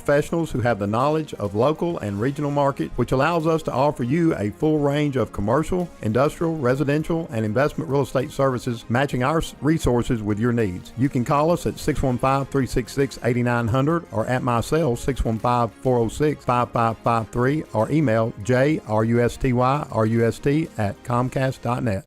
professionals who have the knowledge of local and regional market, which allows us to offer you a full range of commercial, industrial, residential, and investment real estate services, matching our resources with your needs. You can call us at 615-366-8900 or at my cell 615-406-5553 or email jrustyrust@comcast.net.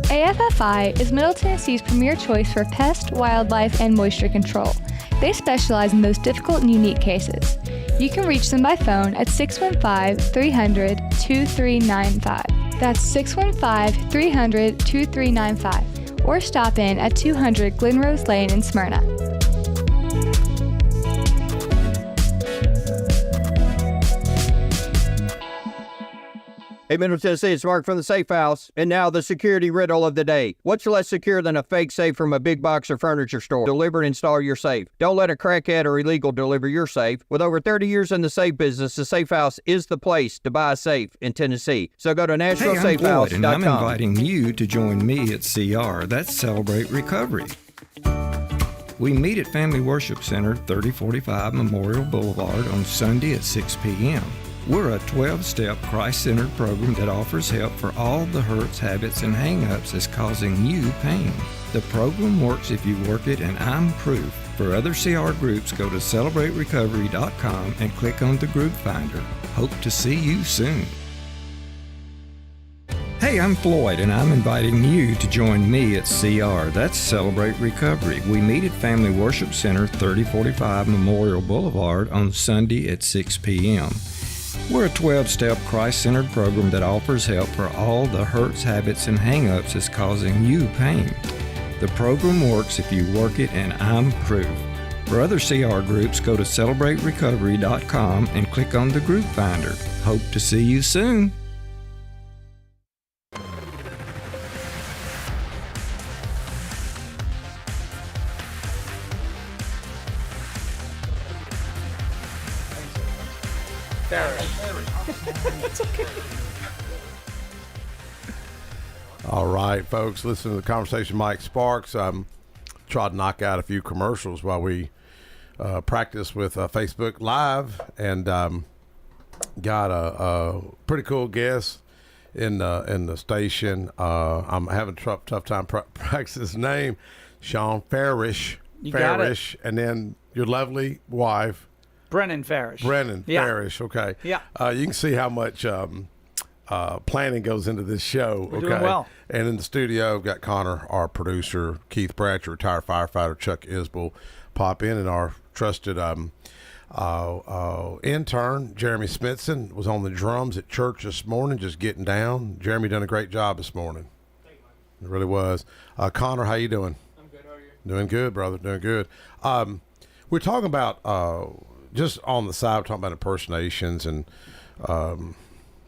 AFFI is Middle Tennessee's premier choice for pest, wildlife, and moisture control. They specialize in those difficult and unique cases. You can reach them by phone at 615-300-2395. That's 615-300-2395. Or stop in at 200 Glenrose Lane in Smyrna. Hey, Middle Tennessee, it's Mark from the Safe House. And now the security riddle of the day. What's less secure than a fake safe from a big box or furniture store? Deliver and install your safe. Don't let a crackhead or illegal deliver your safe. With over 30 years in the safe business, the Safe House is the place to buy a safe in Tennessee. So go to nationalsafehouse.com. Hey, I'm Floyd, and I'm inviting you to join me at CR. That's Celebrate Recovery. We meet at Family Worship Center, 3045 Memorial Boulevard on Sunday at 6 p.m. We're a 12-step Christ-centered program that offers help for all the hurts, habits, and hang-ups that's causing you pain. The program works if you work it, and I'm proof. For other CR groups, go to CelebrateRecovery.com and click on the group finder. Hope to see you soon. Hey, I'm Floyd, and I'm inviting you to join me at CR. That's Celebrate Recovery. We meet at Family Worship Center, 3045 Memorial Boulevard on Sunday at 6 p.m. We're a 12-step Christ-centered program that offers help for all the hurts, habits, and hang-ups that's causing you pain. The program works if you work it, and I'm proof. For other CR groups, go to CelebrateRecovery.com and click on the group finder. Hope to see you soon. All right, folks, listen to the conversation. Mike Sparks. Tried to knock out a few commercials while we practice with Facebook Live, and got a pretty cool guest in the station. I'm having a tough time practicing his name, Sean Farish. Farish, and then your lovely wife, Brennan Farish. Farish. Okay. Yeah. You can see how much planning goes into this show. We're doing well. And in the studio, I've got Connor, our producer, Keith Bratcher, retired firefighter, Chuck Isbell, pop in, and our trusted intern, Jeremy Smithson, was on the drums at church this morning, just getting down. Jeremy done a great job this morning. Thank you. It really was. Connor, how you doing? I'm good. How are you? Doing good, brother. Doing good. We're talking about, just on the side, we're talking about impersonations and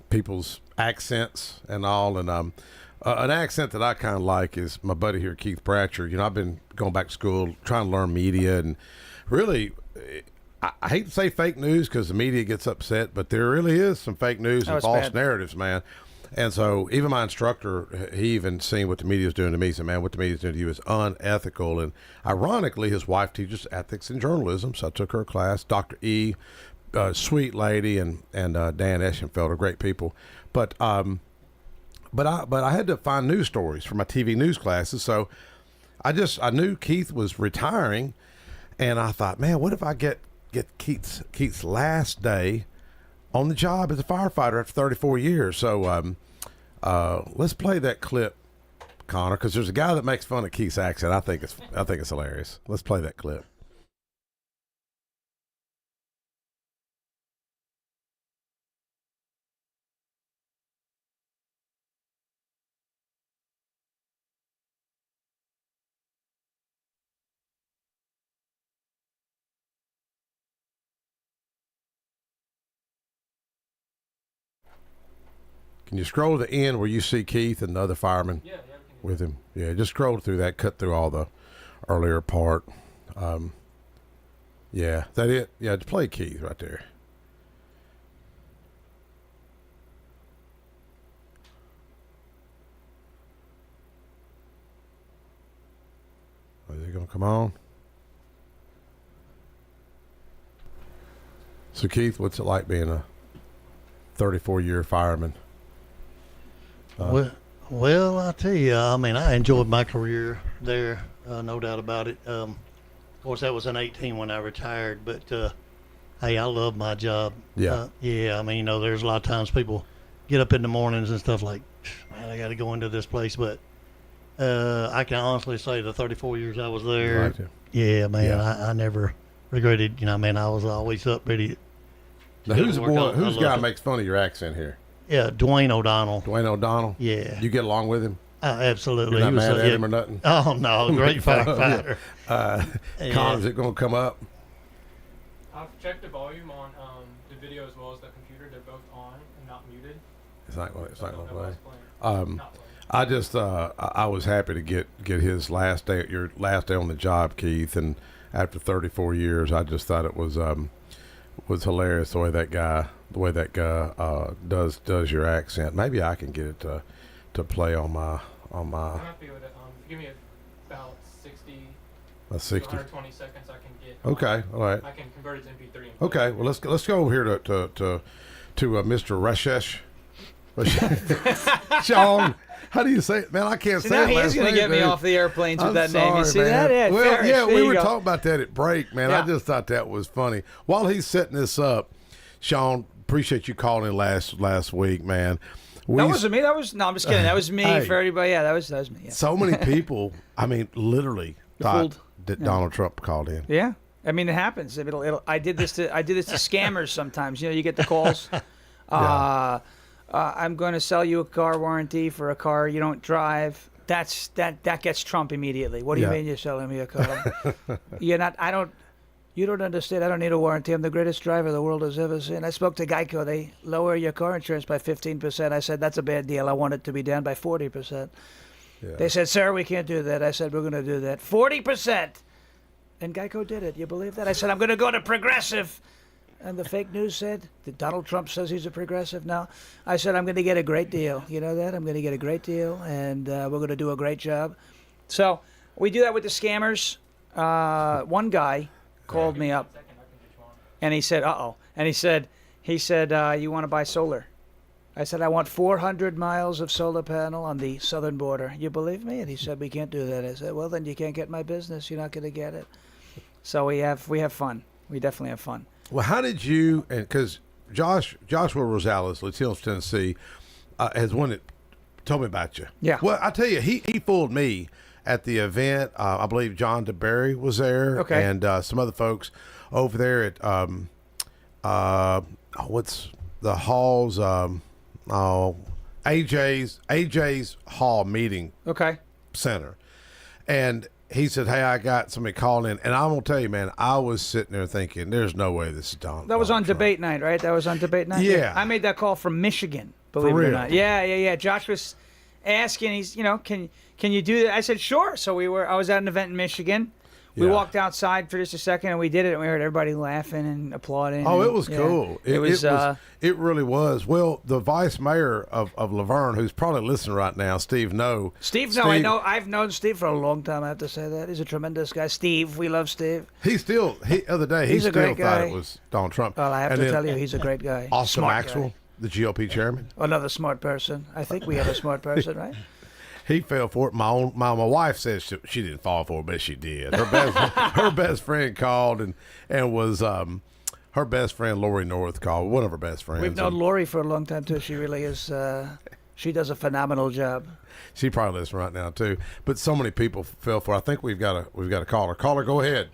people's accents and all. And an accent that I kind of like is my buddy here, Keith Bratcher. You know, I've been going back to school, trying to learn media, and really, I hate to say fake news because the media gets upset, but there really is some fake news and false narratives, man. And so even my instructor, he even seen what the media is doing to me. He said, man, what the media is doing to you is unethical. And ironically, his wife teaches ethics and journalism, so I took her class. Dr. E, sweet lady, and Dan Eschenfelder, great people. But I had to find news stories for my TV news classes. So I knew Keith was retiring, and I thought, man, what if I get Keith's last day on the job as a firefighter after 34 years. So let's play that clip, Connor, because there's a guy that makes fun of Keith's accent. I think it's hilarious. Let's play that clip. Can you scroll to the end where you see Keith and the other firemen with him? Yeah, just scroll through that, cut through all the earlier part. Yeah, is that it? Yeah, just play Keith right there. Is it going to come on? So, Keith, what's it like being a 34-year fireman? Well, I tell you, I mean, I enjoyed my career there, no doubt about it. Of course, that was in 18 when I retired, but hey, I love my job. Yeah. Yeah, I mean, there's a lot of times people get up in the mornings and stuff like, man, I got to go into this place, but I can honestly say the 34 years I was there, Right. yeah, man, Yeah. I never regretted, man, I was always up ready. Now, who's the boy? Who's the guy that makes fun of your accent here? Yeah, Dwayne O'Donnell. Dwayne O'Donnell? Yeah. You get along with him? Absolutely. You're not He was, mad at him or nothing? Oh, no, great firefighter. Con, is it going to come up? I've checked the volume on the video as well as the computer. They're both on and not muted. It's not going to play. Not playing. I just I was happy to get your last day on the job, Keith, and after 34 years, I just thought it was hilarious the way that guy does your accent. Maybe I can get it to play on my. I'm happy with it. Give me about 60 to 120 seconds. I can get. Okay, all right. I can convert it to MP3. Okay, well let's go over here to Mr. Rashesh. Sean, how do you say it? Man, I can't say now it. he last is going to name, get me dude. off the airplanes with I'm that name. You sorry, see man. that? Yeah, well, Ferris, yeah, we there were you go. talking about that at break, man. Yeah. I just thought that was funny. While he's setting this up, Sean, appreciate you calling last week, man. That wasn't me. I'm just kidding. That was me Hey. for everybody. Yeah, that was me. Yeah. So many people, I mean, literally thought Fooled. that Donald Trump called in. Yeah. I mean, it happens. I did this to scammers sometimes. You get the calls. I'm going to sell you a car warranty for a car you don't drive. That gets Trump immediately. What do you Yeah. mean you're selling me a car? You're not. You don't understand. I don't need a warranty. I'm the greatest driver the world has ever seen. I spoke to Geico. They lower your car insurance by 15%. I said, that's a bad deal. I want it to be down by 40%. Yeah. They said, sir, we can't do that. I said, we're going to do that. 40%. And Geico did it. You believe that? I said, I'm going to go to Progressive. And the fake news said that Donald Trump says he's a progressive now. I said, I'm going to get a great deal. You know that? I'm going to get a great deal, and we're going to do a great job. So we do that with the scammers. One guy called me up, and he said, uh-oh. And he said, you want to buy solar? I said, I want 400 miles of solar panel on the southern border. You believe me? And he said, we can't do that. I said, well, then you can't get my business. You're not going to get it. So we have fun. We definitely have fun. Well, how did you, and because Joshua Rosales, Latinos, Tennessee, has one that told me about you. Yeah. Well, I tell you, he fooled me at the event. I believe John DeBerry was there. Okay. And some other folks over there at, what's the Hall's, AJ's Hall Meeting Okay. Center. And he said, hey, I got somebody calling in. And I'm going to tell you, man, I was sitting there thinking, there's no way this is Donald That was on Trump. debate night, right? That was on debate night? Yeah. I made that call from Michigan, believe For it or real? not. Yeah. Josh was asking, he's, can you do that? I said, sure. So I was at an event in Michigan. We Yeah. walked outside for just a second, and we did it, and we heard everybody laughing and applauding. Oh, and, it was yeah. cool. It really was. Well, the vice mayor of Laverne, who's probably listening right now, Steve No. Steve, I've known Steve for a long time, I have to say that. He's a tremendous guy. Steve, we love Steve. Other day, he He's a still great thought guy. it was Donald Trump. Well, I have And to then tell you, he's a great guy. Austin Smart Maxwell, guy. the GOP chairman. Another smart person. I think we have a smart person, right? He fell for it. My wife says she didn't fall for it, but she did. Her best friend called and was her best friend Lori North called, one of her best friends. We've known Lori for a long time, too. She really is, she does a phenomenal job. She probably listens right now too. But so many people fell for it. I think we've got a caller. Caller, go ahead.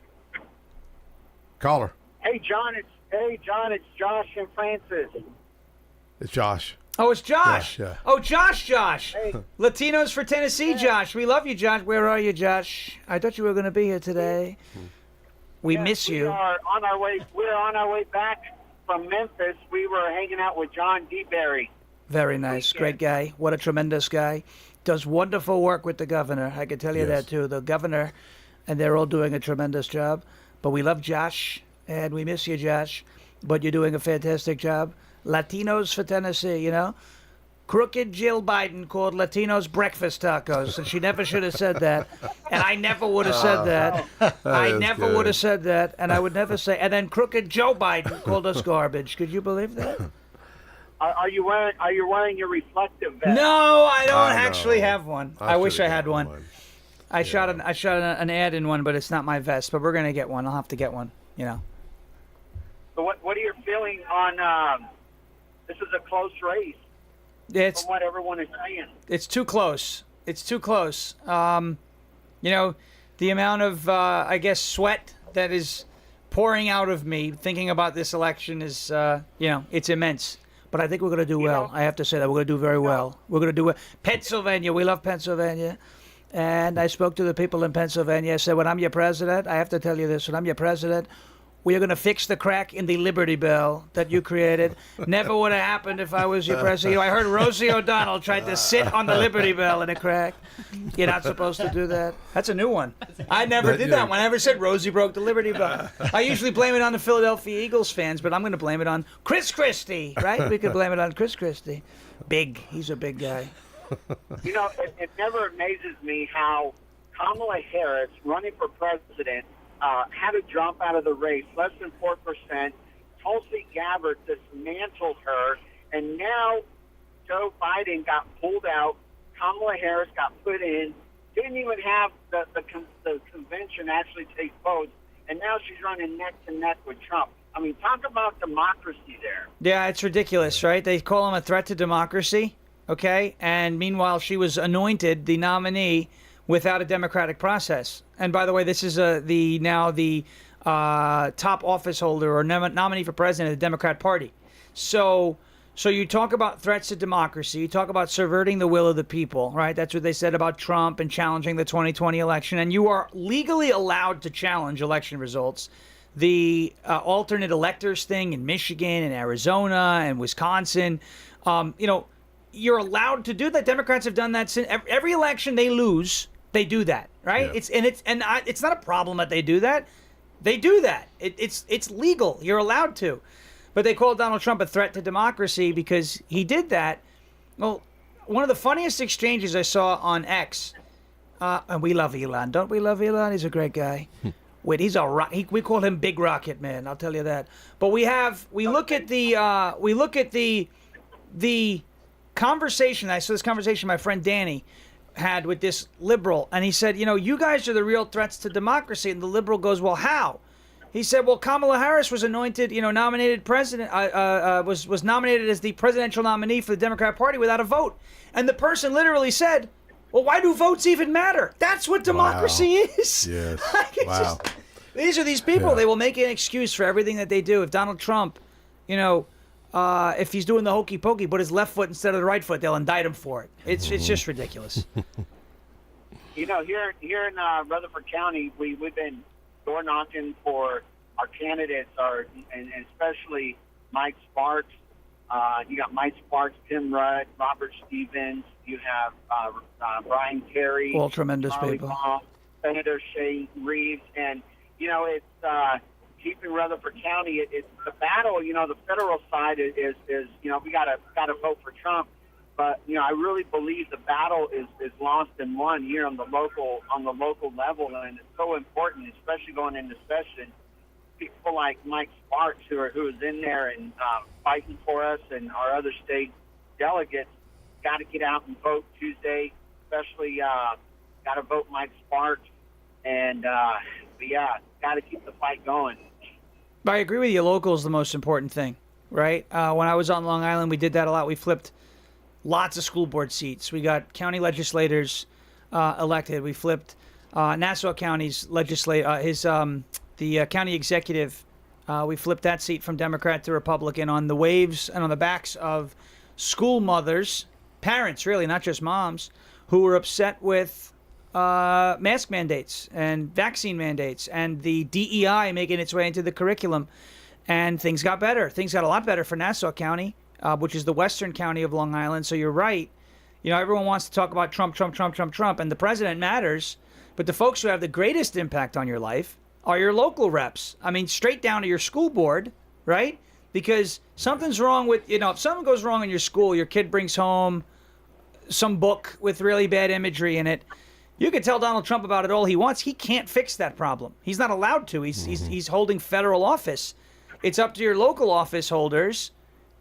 Caller. Hey, John, it's Josh and Francis. It's Josh. Oh, it's Josh. Yeah. Oh, Josh. Hey. Latinos for Tennessee, Josh. We love you, Josh. Where are you, Josh? I thought you were going to be here today. We miss you. We're on our way back from Memphis. We were hanging out with John DeBerry. Very nice. Great guy. What a tremendous guy. Does wonderful work with the governor. I can tell you Yes. that, too. The governor, and they're all doing a tremendous job. But we love Josh, and we miss you, Josh. But you're doing a fantastic job. Latinos for Tennessee, Crooked Jill Biden called Latinos breakfast tacos, and she never should have said that. And I never would have said that. I never would have said that, and I would never say. And then Crooked Joe Biden called us garbage. Could you believe that? Are you wearing your reflective vest? No, I don't actually have one. I wish I had one. I shot an ad in one, but it's not my vest. But we're gonna get one. I'll have to get one. You know. So what are your feelings on? This is a close race. It's from what everyone is saying. It's too close. It's too close. You know, the amount of I guess sweat that is pouring out of me thinking about this election is you know, it's immense. But I think we're going to do well. I have to say that we're going to do very well. We're going to do well. Pennsylvania, we love Pennsylvania. And I spoke to the people in Pennsylvania. I said, when I'm your president, I have to tell you this, when I'm your president, we are going to fix the crack in the Liberty Bell that you created. Never would have happened if I was your president. You know, I heard Rosie O'Donnell tried to sit on the Liberty Bell in a crack. You're not supposed to do that. That's a new one. I never did that one. I never said Rosie broke the Liberty Bell. I usually blame it on the Philadelphia Eagles fans, but I'm going to blame it on Chris Christie, right? We could blame it on Chris Christie. Big. He's a big guy. You know, it never amazes me how Kamala Harris, running for president, had to drop out of the race, less than 4%. Tulsi Gabbard dismantled her, and now Joe Biden got pulled out. Kamala Harris got put in. Didn't even have the convention actually take votes, and now she's running neck to neck with Trump. I mean, talk about democracy there. Yeah, it's ridiculous, right? They call him a threat to democracy, okay? And meanwhile, she was anointed the nominee without a democratic process. And by the way, this is the top office holder or nominee for president of the Democrat Party. So you talk about threats to democracy. You talk about subverting the will of the people, right? That's what they said about Trump and challenging the 2020 election. And you are legally allowed to challenge election results. The alternate electors thing in Michigan and Arizona and Wisconsin, you know, you're allowed to do that. Democrats have done that since every election they lose. They do that, right? Yeah. It's not a problem that they do that. They do that. It's legal. You're allowed to. But they called Donald Trump a threat to democracy because he did that. Well, one of the funniest exchanges I saw on X, and we love Elon, don't we love Elon? He's a great guy. Wait, we call him Big Rocket Man. I'll tell you that. But we look at the conversation. I saw this conversation my friend Danny had with this liberal, and he said, you know, you guys are the real threats to democracy. And the liberal goes, well, how? He said, well, Kamala Harris was anointed, you know, nominated president, was nominated as the presidential nominee for the Democrat Party without a vote. And the person literally said, well, why do votes even matter? That's what democracy is. Yes. Wow. These are these people. Yeah. They will make an excuse for everything that they do. If Donald Trump, you know, if he's doing the hokey pokey, put his left foot instead of the right foot, they'll indict him for it. It's just ridiculous. You know, here in Rutherford County, we've been door knocking for our candidates, and especially Mike Sparks. You got Mike Sparks, Tim Rudd, Robert Stevens. You have Brian Terry, all tremendous Charlie people. Baum, Senator Shane Reeves, and you know it's. Keeping Rutherford County, it's the battle. You know, the federal side is you know, we gotta vote for Trump, but you know, I really believe the battle is lost and won here on the local level, and it's so important, especially going into session. People like Mike Sparks, who is in there and fighting for us, and our other state delegates, got to get out and vote Tuesday. Especially got to vote Mike Sparks, and got to keep the fight going. I agree with you. Local is the most important thing, right? When I was on Long Island, we did that a lot. We flipped lots of school board seats. We got county legislators elected. We flipped Nassau County's the county executive. We flipped that seat from Democrat to Republican on the waves and on the backs of school mothers, parents, really, not just moms, who were upset with mask mandates and vaccine mandates and the DEI making its way into the curriculum. And things got better. Things got a lot better for Nassau County, which is the western county of Long Island. So you're right. You know, everyone wants to talk about Trump, and the president matters. But the folks who have the greatest impact on your life are your local reps. I mean, straight down to your school board, right? because something's wrong with, if something goes wrong in your school, your kid brings home some book with really bad imagery in it. You can tell Donald Trump about it all he wants. He can't fix that problem. He's not allowed to. He's holding federal office. It's up to your local office holders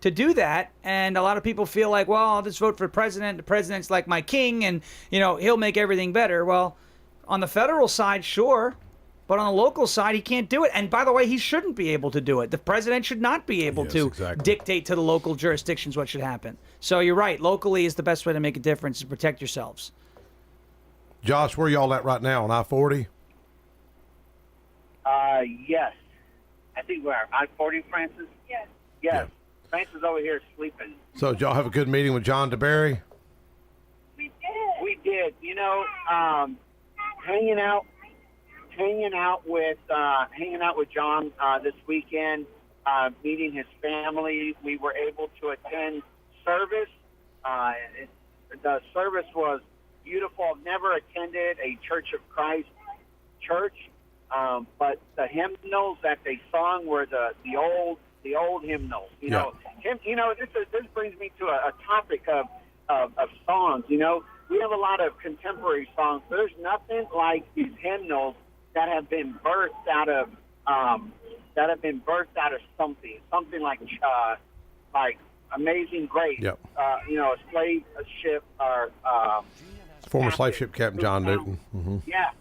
to do that. And a lot of people feel like, well, I'll just vote for the president. The president's like my king, and he'll make everything better. Well, on the federal side, sure. But on the local side, he can't do it. And by the way, he shouldn't be able to do it. The president should not be able to dictate to the local jurisdictions what should happen. So you're right. Locally is the best way to make a difference and protect yourselves. Josh, where y'all at right now on I-40? Yes. I think we're I-40, Francis? Yes. Yes. Yeah. Francis over here sleeping. So did y'all have a good meeting with John DeBerry? We did. We did. Hanging out with John this weekend, meeting his family. We were able to attend service. The service was beautiful. I've never attended a Church of Christ church, but the hymnals that they sung were the old hymnals. This brings me to a topic of songs. We have a lot of contemporary songs, but there's nothing like these hymnals that have been birthed out of something like Amazing Grace. Yep. A slave ship or former slave ship captain John Newton. Mm-hmm. Yeah.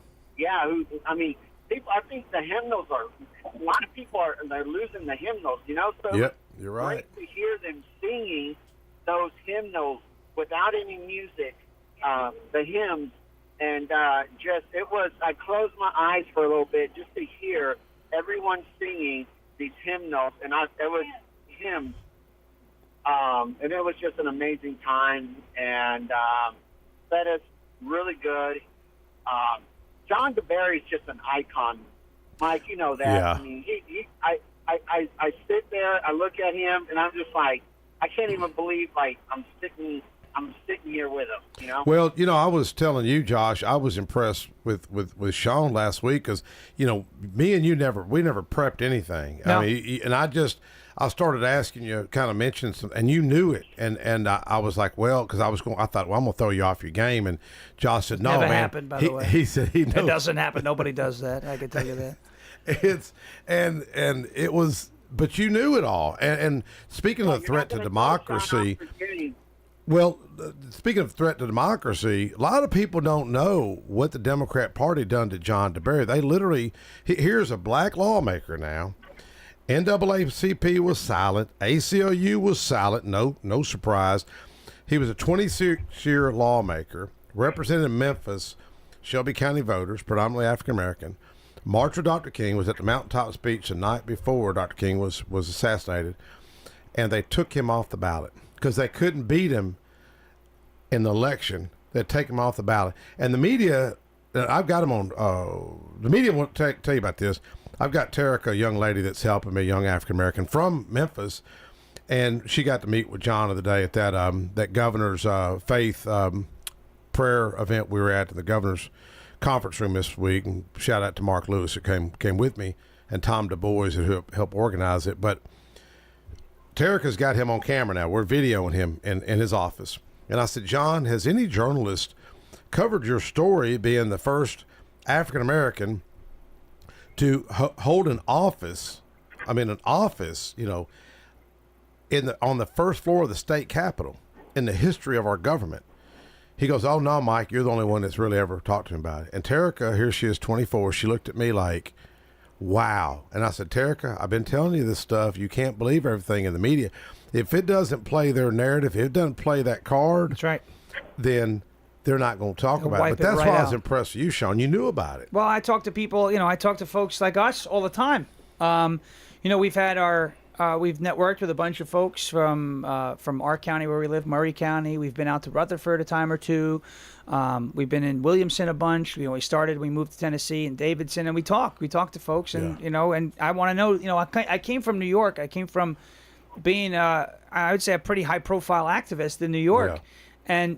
People. I think the hymnals are. A lot of people they're losing the hymnals. So yep, you're right. Great to hear them singing those hymnals without any music, the hymns. And I closed my eyes for a little bit just to hear everyone singing these hymnals, and it was hymns, and it was just an amazing time, and that is really good. John DeBerry is just an icon, Mike. You know that. Yeah. I mean, I sit there, I look at him, and I'm just like, I can't even believe I'm sitting here with him, Well, I was telling you, Josh, I was impressed with Sean last week because, me and you never prepped anything. No. I mean, and I started asking you, kind of mentioned some, and you knew it. And I was like, well, because I thought, well, I'm going to throw you off your game. And Josh said, no, Never man. happened, by the way. He said he knows. It doesn't happen. Nobody does that. I can tell you that. And it was, but you knew it all. And speaking of threat to democracy, well, speaking of threat to democracy, a lot of people don't know what the Democrat Party done to John DeBerry. They literally, here's a black lawmaker now. NAACP was silent. ACLU was silent. No surprise. He was a 26-year lawmaker, represented Memphis, Shelby County voters, predominantly African American. March with Dr. King was at the mountaintop speech the night before Dr. King was assassinated, and they took him off the ballot because they couldn't beat him in the election. They'd take him off the ballot. And the media, I've got him on, the media won't tell you about this. I've got Terica, a young lady that's helping me, a young African-American from Memphis, and she got to meet with John of the day at that governor's faith prayer event we were at in the governor's conference room this week. And shout out to Mark Lewis who came with me, and Tom Du Bois who helped organize it. But Terica's got him on camera now. We're videoing him in his office. And I said, John, has any journalist covered your story being the first African-American to hold an office, on the first floor of the state capitol in the history of our government? He goes, oh, no, Mike, you're the only one that's really ever talked to him about it. And Terica, here she is, 24. She looked at me like, wow. And I said, Terica, I've been telling you this stuff. You can't believe everything in the media. If it doesn't play their narrative, if it doesn't play that card, that's right, then they're not going to talk about it. But that's why I was impressed with you, Sean. You knew about it. Well, I talk to people, I talk to folks like us all the time. We've had we've networked with a bunch of folks from our county where we live, Murray County. We've been out to Rutherford a time or two. We've been in Williamson a bunch. We moved to Tennessee and Davidson, and we talk to folks, and and I want to know, I came from New York. I came from being I would say a pretty high profile activist in New York, and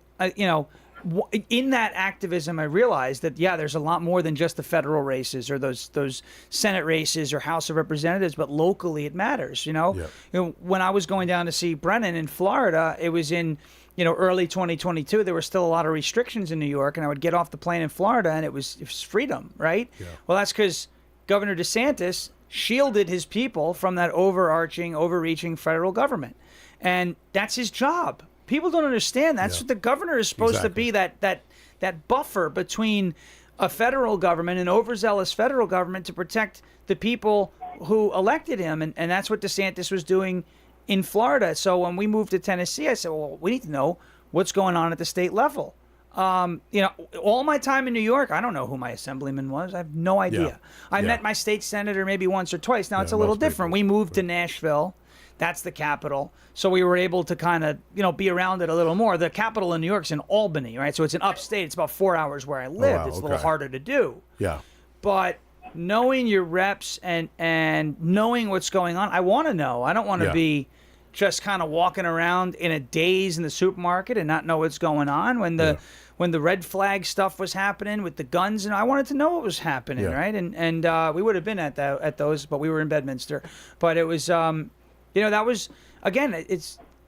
in that activism, I realized that, there's a lot more than just the federal races or those Senate races or House of Representatives, but locally it matters, when I was going down to see Brennan in Florida, it was in, early 2022, there were still a lot of restrictions in New York, and I would get off the plane in Florida and it was freedom, right? Yeah. Well, that's because Governor DeSantis shielded his people from that overreaching federal government. And that's his job. People don't understand that's what the governor is supposed to be, that buffer between a federal government, an overzealous federal government, to protect the people who elected him. And that's what DeSantis was doing in Florida. So when we moved to Tennessee, I said, well, we need to know what's going on at the state level. All my time in New York, I don't know who my assemblyman was. I have no idea. I met my state senator maybe once or twice. Now it's a little different. We moved to Nashville. That's the capital. So we were able to kind of, be around it a little more. The capital in New York's in Albany, right? So it's in upstate. It's about 4 hours where I lived. It's a little harder to do. Yeah. But knowing your reps and knowing what's going on, I want to know. I don't want to be just kind of walking around in a daze in the supermarket and not know what's going on. When the red flag stuff was happening with the guns, and I wanted to know what was happening, right? And we would have been at those, but we were in Bedminster. But it was... that was, again,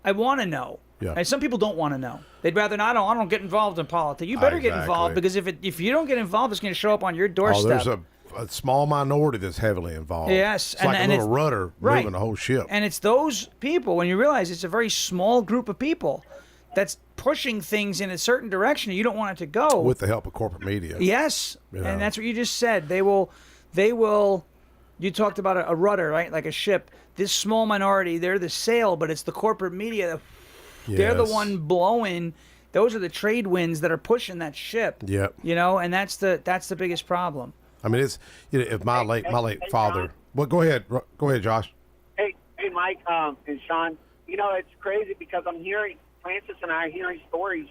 I want to know. Yeah. And some people don't want to know. They'd rather not. I don't get involved in politics. You better get involved, because if you don't get involved, it's going to show up on your doorstep. There's a small minority that's heavily involved. Yes. It's like a little rudder moving the whole ship. And it's those people, when you realize it's a very small group of people that's pushing things in a certain direction, and you don't want it to go. With the help of corporate media. Yes. And that's what you just said. They will, you talked about a rudder, right? Like a ship. This small minority, they're the sail, but it's the corporate media. They're the one blowing. Those are the trade winds that are pushing that ship. Yep. And that's the biggest problem. I mean, it's if my late father. John. Well, go ahead, Josh. Hey, Mike and Sean. It's crazy because I'm hearing Francis and I are hearing stories.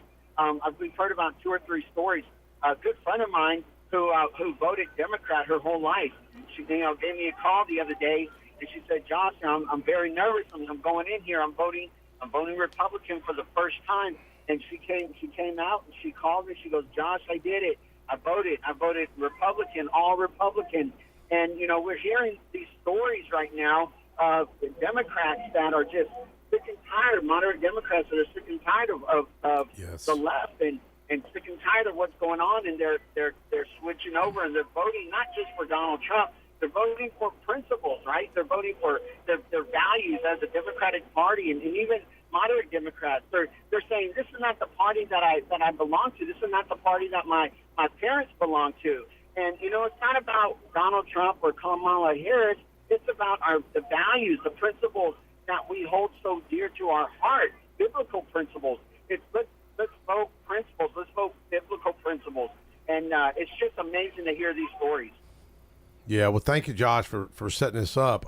We've heard about 2 or 3 stories. A good friend of mine who voted Democrat her whole life. She gave me a call the other day. And she said, Josh, I'm very nervous. I'm going in here. I'm voting Republican for the first time. And she came out and she called me. She goes, Josh, I did it. I voted Republican, all Republican. And, we're hearing these stories right now of Democrats that are just sick and tired, moderate Democrats that are sick and tired of the left and sick and tired of what's going on. And they're switching over and they're voting not just for Donald Trump. They're voting for principles, right? They're voting for their values as a Democratic Party, and even moderate Democrats. They're saying this is not the party that I belong to. This is not the party that my parents belong to. And it's not about Donald Trump or Kamala Harris. It's about the values, the principles that we hold so dear to our heart, biblical principles. Let's vote principles. Let's vote biblical principles. And it's just amazing to hear these stories. Yeah, well, thank you, Josh, for setting this up.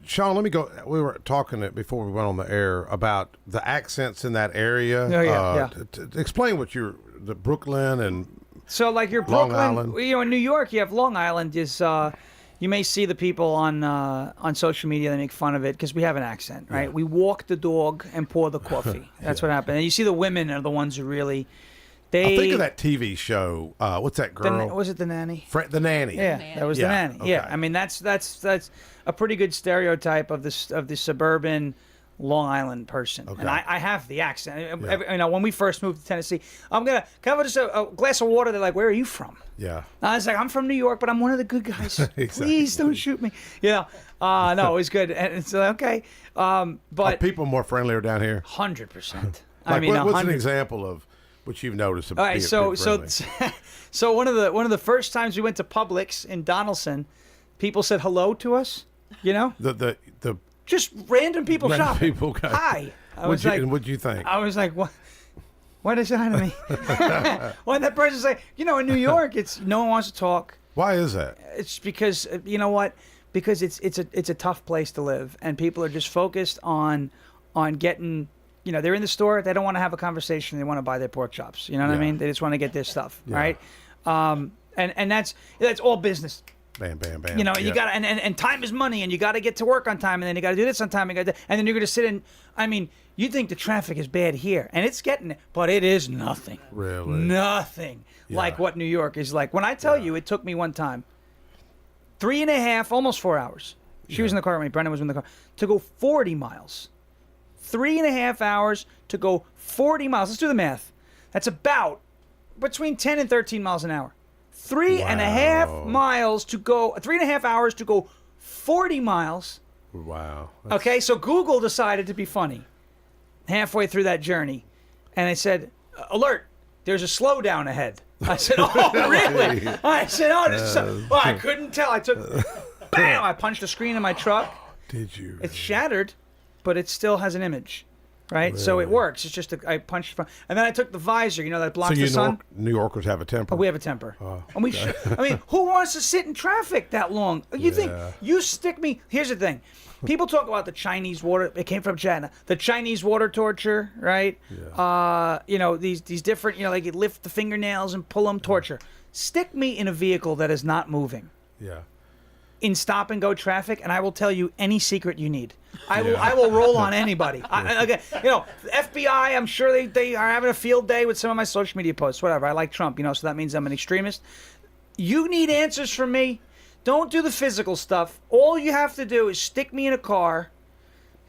Sean, let me go. We were talking before we went on the air about the accents in that area. Explain what the Brooklyn and so like your Long Brooklyn. Island. In New York, you have Long Island. You may see the people on social media that make fun of it because we have an accent, right? Yeah. We walk the dog and pour the coffee. That's what happened. And you see the women are the ones who really. I think of that TV show. What's that girl? Was it The Nanny? The Nanny. Yeah, that was The Nanny. Okay. Yeah, I mean that's a pretty good stereotype of the suburban Long Island person. Okay. And I have the accent. Yeah. When we first moved to Tennessee, can I have just a glass of water? They're like, "Where are you from?" Yeah. I was like, "I'm from New York, but I'm one of the good guys. Exactly. Please don't shoot me." No, it was good. And it's okay. But are people more friendlier down here? 100%. What's an example of what you've noticed? All right, so one of the first times we went to Publix in Donaldson, people said hello to us. The just random people shopping. People Hi. What'd you think? I was like, what? Why does it hi to me? Why did that person say? In New York, it's no one wants to talk. Why is that? It's because you know what? Because it's a tough place to live, and people are just focused on getting. They're in the store. They don't want to have a conversation. They want to buy their pork chops. You know what I mean? They just want to get their stuff, right? And that's all business. Bam, bam, bam. You know, you got to, and time is money, and you got to get to work on time, and then you got to do this on time, and then you're going to sit in. I mean, you think the traffic is bad here, and it's getting, but it is nothing. Really? Nothing like what New York is like. When I tell you, it took me one time 3.5, almost 4 hours. She was in the car with me. Brendan was in the car to go 40 miles. 3.5 hours to go 40 miles. Let's do the math. That's about between 10 and 13 miles an hour. 3.5 miles to go, 3.5 hours to go 40 miles. Wow. Okay, so Google decided to be funny halfway through that journey. And it said, alert, there's a slowdown ahead. I said, oh, really? I said, oh, this is well, I couldn't tell. I took, bam, I punched the screen in my truck. Did you? It's shattered, but it still has an image. Right, so it works. It's just I punched from, and then I took the visor, that blocks the sun. New Yorkers have a temper. Oh, we have a temper, and we should. I mean, who wants to sit in traffic that long? You think you stick me? Here's the thing: people talk about the Chinese water. It came from China. The Chinese water torture, right? Yeah. These different, like you lift the fingernails and pull them, torture. Stick me in a vehicle that is not moving. Yeah. In stop and go traffic, and I will tell you any secret you need. I will roll on anybody. The FBI, I'm sure they are having a field day with some of my social media posts. Whatever. I like Trump, so that means I'm an extremist. You need answers from me. Don't do the physical stuff. All you have to do is stick me in a car,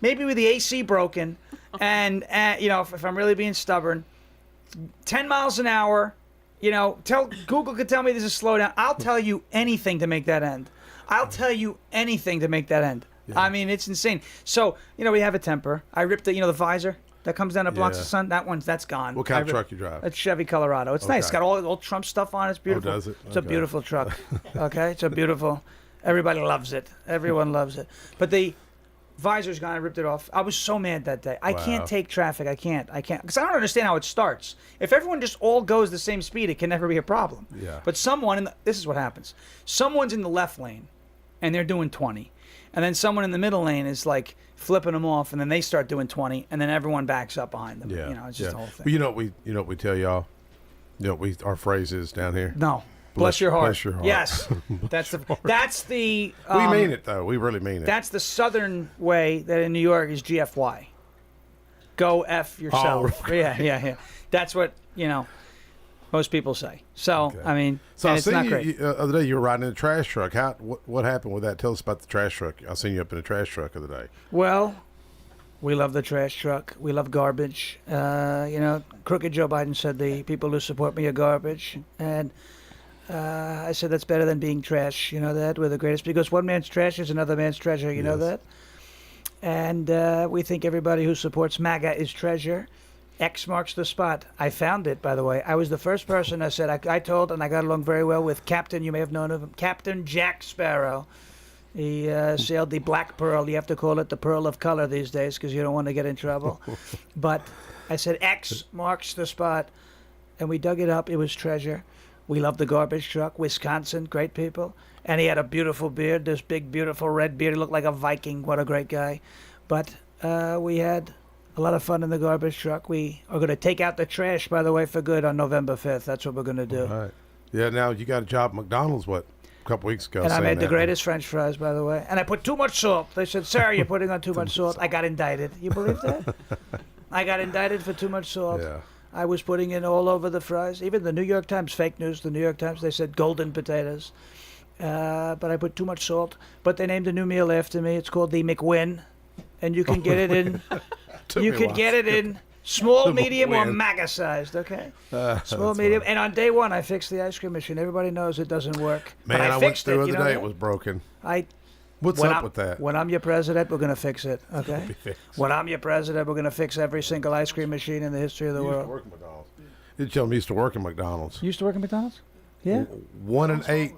maybe with the AC broken, and if I'm really being stubborn, 10 miles an hour. Google could tell me there's a slowdown. I'll tell you anything to make that end. I'll tell you anything to make that end. Yeah. I mean, it's insane. So, we have a temper. I ripped the visor that comes down that blocks the sun. That's gone. What kind of truck you drive? It's Chevy Colorado. It's nice. It's got all Trump stuff on it. It's beautiful. Oh, does it? It's a beautiful truck. Okay? It's a beautiful. Everybody loves it. Everyone loves it. But the visor's gone. I ripped it off. I was so mad that day. I can't take traffic. I can't. Because I don't understand how it starts. If everyone just all goes the same speed, it can never be a problem. Yeah. But this is what happens. Someone's in the left lane, and they're doing 20. And then someone in the middle lane is like flipping them off, and then they start doing 20, and then everyone backs up behind them. Yeah. It's just the whole thing. Well, you know what we tell y'all? Our phrase is down here? No. Bless your heart. Bless your heart. Yes. That's the we mean it, though. We really mean it. That's the southern way that in New York is GFY. Go F yourself. Oh, yeah. That's what, most people say. So, I mean, so it's not great. The other day you were riding in a trash truck. What happened with that? Tell us about the trash truck. I seen you up in a trash truck the other day. Well, we love the trash truck. We love garbage. Crooked Joe Biden said the people who support me are garbage. And I said that's better than being trash. You know that? We're the greatest. Because one man's trash is another man's treasure. You know that? And we think everybody who supports MAGA is treasure. X marks the spot. I found it, by the way. I was the first person that said, I told, and I got along very well with Captain, you may have known of him, Captain Jack Sparrow. He sailed the Black Pearl. You have to call it the Pearl of Color these days because you don't want to get in trouble. But I said, X marks the spot. And we dug it up. It was treasure. We love the garbage truck. Wisconsin, great people. And he had a beautiful beard, this big, beautiful red beard. He looked like a Viking. What a great guy. But we had a lot of fun in the garbage truck. We are going to take out the trash, by the way, for good on November 5th. That's what we're going to do. All right. Yeah, now you got a job at McDonald's, a couple weeks ago. And I made the greatest French fries, by the way. And I put too much salt. They said, sir, you're putting on too much salt. I got indicted. You believe that? I got indicted for too much salt. Yeah. I was putting in all over the fries. Even the New York Times, fake news, the New York Times, they said golden potatoes. But I put too much salt. But they named a new meal after me. It's called the McWin. And you can get it in... You could get it in small, medium, or MAGA sized, okay? Small, medium. And on day one, I fixed the ice cream machine. Everybody knows it doesn't work. Man, but I went through the other day. It was broken. What's up with that? When I'm your president, we're going to fix it, okay? When I'm your president, we're going to fix every single ice cream machine in the history of the world. You used to work at McDonald's. You tell me you used to work at McDonald's. You used to work at McDonald's? Yeah. 1 in 8.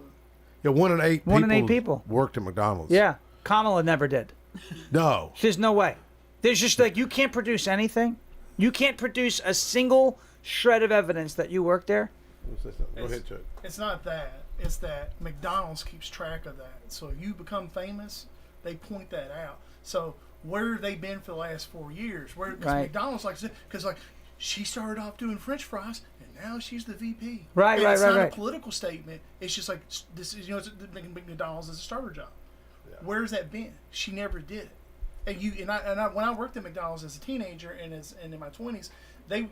Yeah, 1 in 8 1 in 8 people worked at McDonald's. Yeah. Kamala never did. No. There's no way. There's just you can't produce anything. You can't produce a single shred of evidence that you worked there. Go ahead, Chuck. It's not that. It's that McDonald's keeps track of that. So if you become famous, they point that out. So where have they been for the last 4 years? Because McDonald's because she started off doing French fries, and Now she's the VP. Right, and right, it's right, not right. a political statement. It's just like this is McDonald's is a starter job. Yeah. Where's that been? She never did it. And I when I worked at McDonald's as a teenager and in my 20s,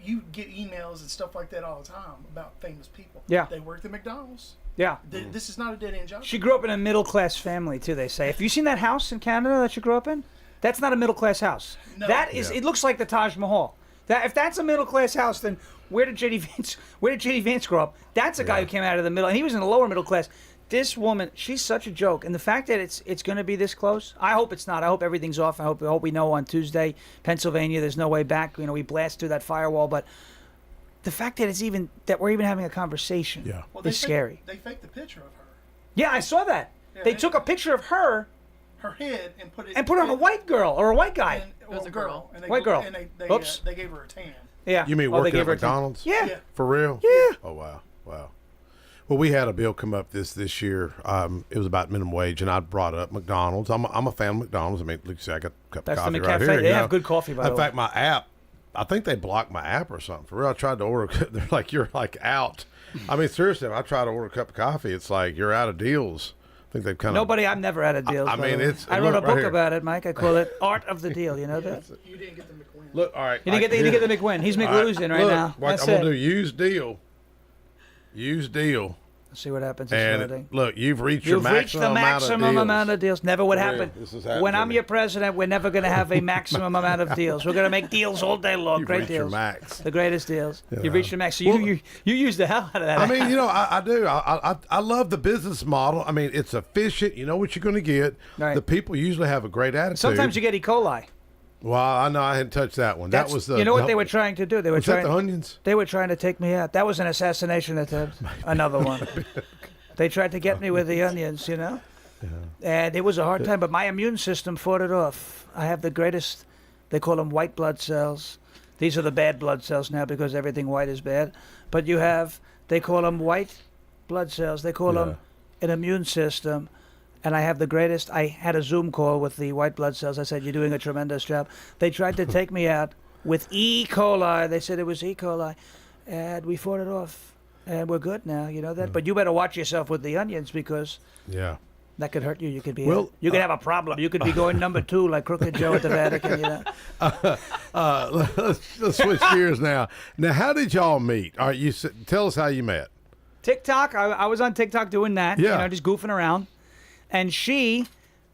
you get emails and stuff like that all the time about famous people. Yeah. They worked at McDonald's. Yeah. This is not a dead end job. She grew up in a middle class family too. They say. Have you seen that house in Canada that she grew up in? That's not a middle class house. No. That is. It looks like the Taj Mahal. If that's a middle class house, then where did JD Vance grow up? That's a guy who came out of the middle, and he was in the lower middle class. This woman, she's such a joke, and the fact that it's going to be this close, I hope it's not. I hope everything's off. I hope we know on Tuesday, Pennsylvania, there's no way back. We blast through that firewall, but the fact that we're even having a conversation is scary. They faked the picture of her. Yeah, I saw that. Yeah, they took a picture of her head and put it on a white girl or a white guy. It was a girl. And white girl. And Oops. They gave her a tan. Yeah. You mean working at McDonald's? Yeah. For real? Yeah. Oh, wow. Well, we had a bill come up this year. It was about minimum wage, and I brought up McDonald's. I'm a fan of McDonald's. I mean, look, see, I got a cup of coffee right here. They have good coffee, by the way. In fact, my app, I think they blocked my app or something. For real, I tried to order. They're like, you're like out. I mean, seriously, if I try to order a cup of coffee, it's like you're out of deals. I think they've kind of. I've never had a deal. I mean, I wrote a book about it, Mike. I call it Art of the Deal. You know that? You didn't get the McWin. Look, all right. You didn't get the McWin. He's McLosing right now. That's I'm going to do use deal. Let's see what happens. And look, you've reached the maximum amount of deals. Never would happen. When I'm your president, we're never going to have a maximum amount of deals. We're going to make deals all day long. Great deals. Your max. The greatest deals. Yeah. You've reached your max. So you use the hell out of that. I mean, I do. I love the business model. I mean, it's efficient. You know what you're going to get. Right. The people usually have a great attitude. Sometimes you get E. coli. Well, I know I hadn't touched that one. That was the. You know what they were trying to do? They were trying the onions. They were trying to take me out. That was an assassination attempt. Another one. They tried to get me with the onions, Yeah. And it was a hard time, but my immune system fought it off. I have the greatest. They call them white blood cells. These are the bad blood cells now because everything white is bad. But they call them white blood cells. They call them an immune system. And I have the greatest. I had a Zoom call with the white blood cells. I said, you're doing a tremendous job. They tried to take me out with E. coli. They said it was E. coli. And we fought it off. And we're good now, you know that. But you better watch yourself with the onions because that could hurt you. You could you could have a problem. You could be going number 2 like Crooked Joe at the Vatican, Let's switch gears now. Now, how did y'all meet? All right, tell us how you met. TikTok. I was on TikTok doing that. Yeah. Just goofing around. And she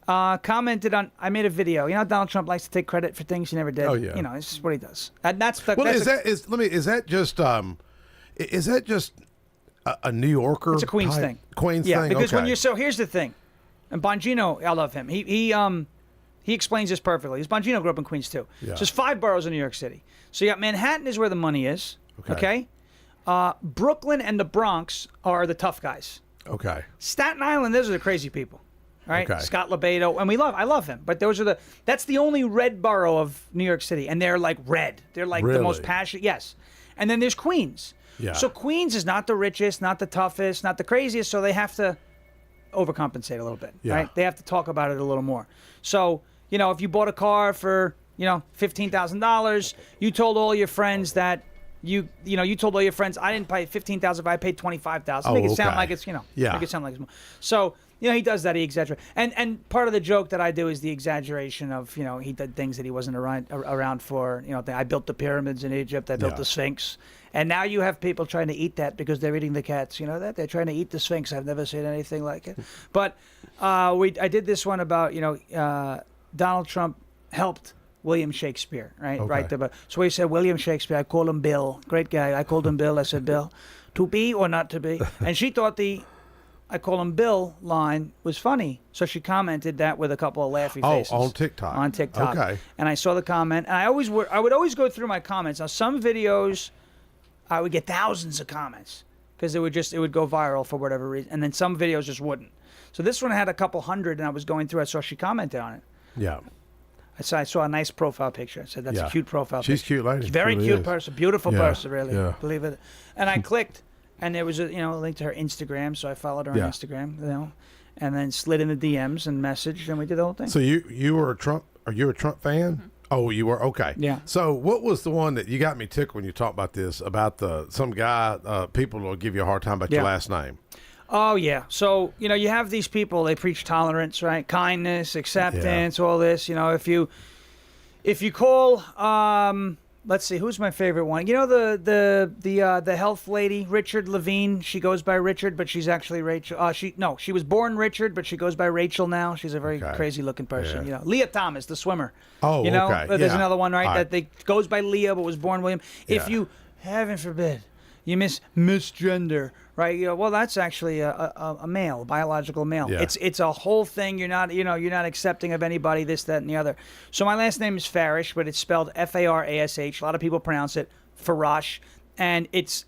commented on. I made a video. Donald Trump likes to take credit for things he never did. Oh yeah. It's just what he does. And that's is that just a New Yorker? It's a Queens thing. Queens thing. Yeah, because when here's the thing, and Bongino, I love him. He explains this perfectly. Bongino grew up in Queens too. Yeah. So there's 5 boroughs in New York City. So you got Manhattan is where the money is. Okay. Brooklyn and the Bronx are the tough guys. Okay. Staten Island, those are the crazy people. Right? Okay. Scott LeBedo, and I love him, but that's the only red borough of New York City, and they're like red. They're like the most passionate. Yes. And then there's Queens. Yeah. So Queens is not the richest, not the toughest, not the craziest, so they have to overcompensate a little bit, right? They have to talk about it a little more. So, if you bought a car for, $15,000, you told all your friends that you told all your friends, I didn't pay $15,000, I paid $25,000. Make it sound like it's, make it sound like it's more. So, he does that. He exaggerates. And part of the joke that I do is the exaggeration of, he did things that he wasn't around for. I built the pyramids in Egypt. I built the Sphinx. And now you have people trying to eat that because they're eating the cats. You know that? They're trying to eat the Sphinx. I've never seen anything like it. But I did this one about, Donald Trump helped William Shakespeare, right? Okay. Right. So he said, William Shakespeare, I call him Bill. Great guy. I called him Bill. I said, Bill, to be or not to be? And she thought the I call him Bill line was funny. So she commented that with a couple of laughy faces. Oh, on TikTok. On TikTok. Okay. And I saw the comment, and I would always go through my comments. Now, some videos, I would get thousands of comments because it would go viral for whatever reason. And then some videos just wouldn't. So this one had a couple hundred, and I was going through. I saw she commented on it. Yeah. I saw a nice profile picture. I said, that's a cute profile picture. She's a cute lady. Very really cute is. person. Beautiful person, really. Yeah. Believe it. And I clicked, and there was a link to her Instagram, so I followed her on Instagram, and then slid in the DMs and messaged, and we did the whole thing. So you were a Trump? Are you a Trump fan? Oh, you were? Okay. Yeah. So what was the one that you got me tickled when you talked about this, about some guy, people will give you a hard time about your last name? Oh, yeah. So, you have these people, they preach tolerance, right? Kindness, acceptance, all this. If you call, let's see, who's my favorite one? The health lady, Richard Levine. She goes by Richard, but she's actually Rachel. She was born Richard, but she goes by Rachel now. She's a very crazy looking person. Yeah. Leah Thomas, the swimmer. Oh, okay. There's another one, right? That goes by Leah, but was born William. Yeah. If you, heaven forbid, you misgender, right? Well, that's actually a male, a biological male. Yeah. It's a whole thing. You're not accepting of anybody, this, that, and the other. So my last name is Farish, but it's spelled Farash. A lot of people pronounce it Farash, and its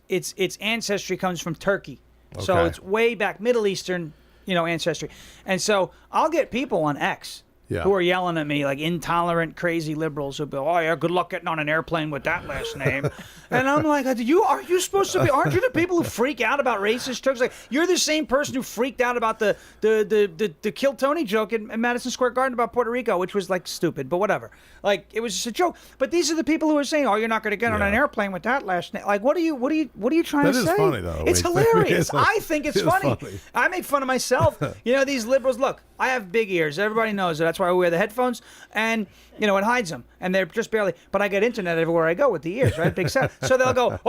ancestry comes from Turkey. Okay. So it's way back, Middle Eastern, ancestry. And so I'll get people on X who are yelling at me like intolerant, crazy liberals who go, "Oh yeah, good luck getting on an airplane with that last name." And I'm like, "Are you supposed to be? Aren't you the people who freak out about racist jokes? Like you're the same person who freaked out about the Kill Tony joke in Madison Square Garden about Puerto Rico, which was like stupid, but whatever. Like it was just a joke. But these are the people who are saying, "Oh, you're not going to get on an airplane with that last name." Like, what are you trying to say? That is funny though. It's hilarious. I think it's funny. I make fun of myself. These liberals. Look, I have big ears. Everybody knows it. That's why I wear the headphones, and it hides them, and they're just barely. But I get internet everywhere I go with the ears, right? Big set. So they'll go,